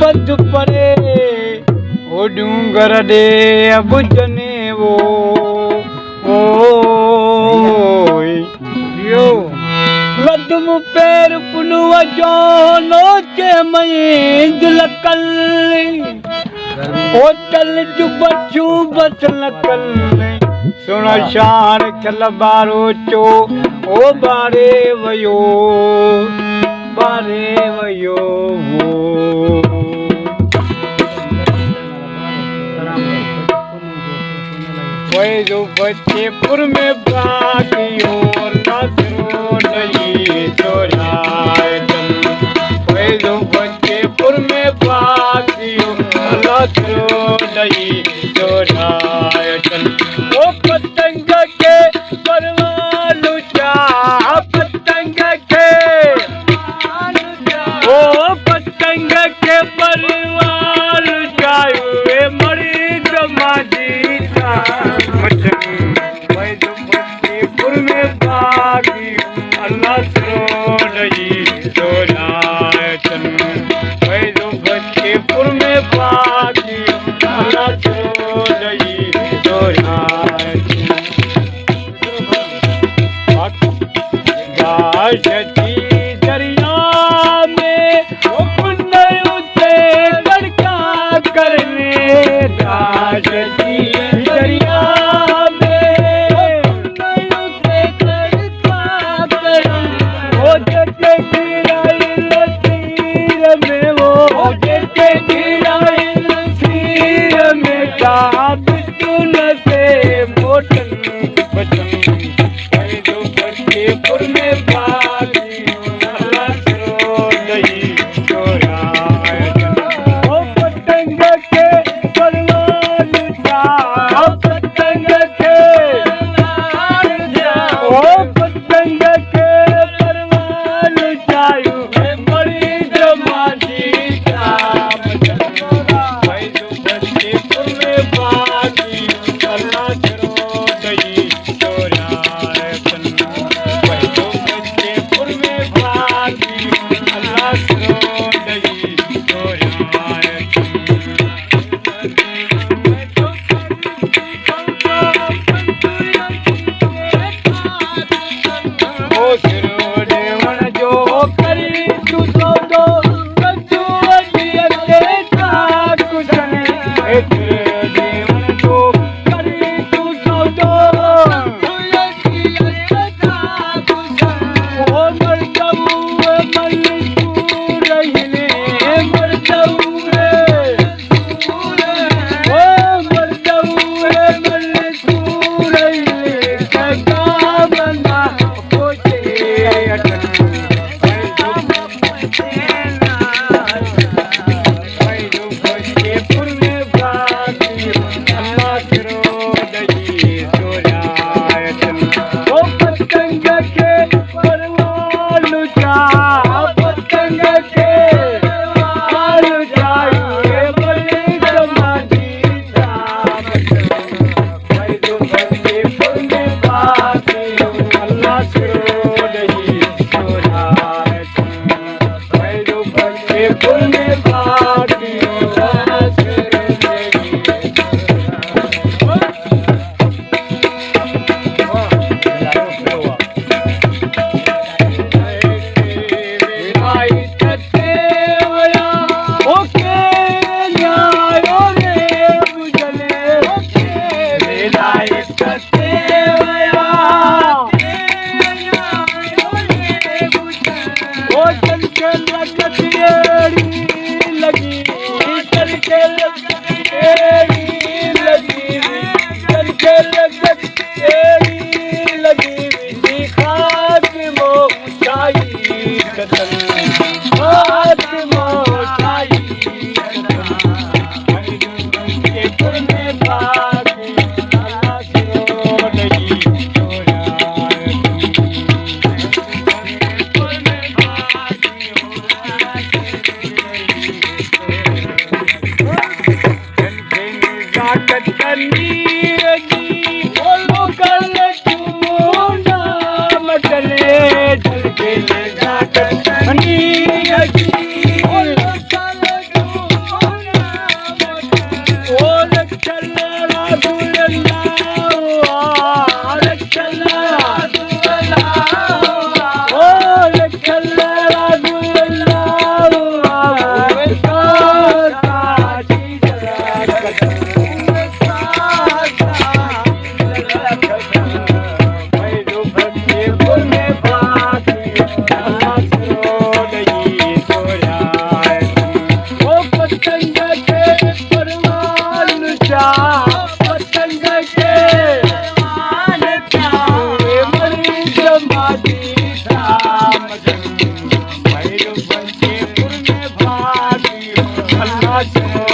बध परे ओ डूंगर दे बुझने वो लदम पैर पुनव जो नोचे मई दिलकल ओ चल जुबचू बसल कल सुनो शान खल बारो चो ओ बारे वयो वो जो बच्चेपुर में बाकी और नजरों नहीं चोराए जो बच्चेपुर में बाकी और नजरों नहीं चोराए वो पतंग के परवालू चा पतंग के वो पतंग के परवालू चाहे मरी जमाजी दरिया में लड़का करने दरिया आसो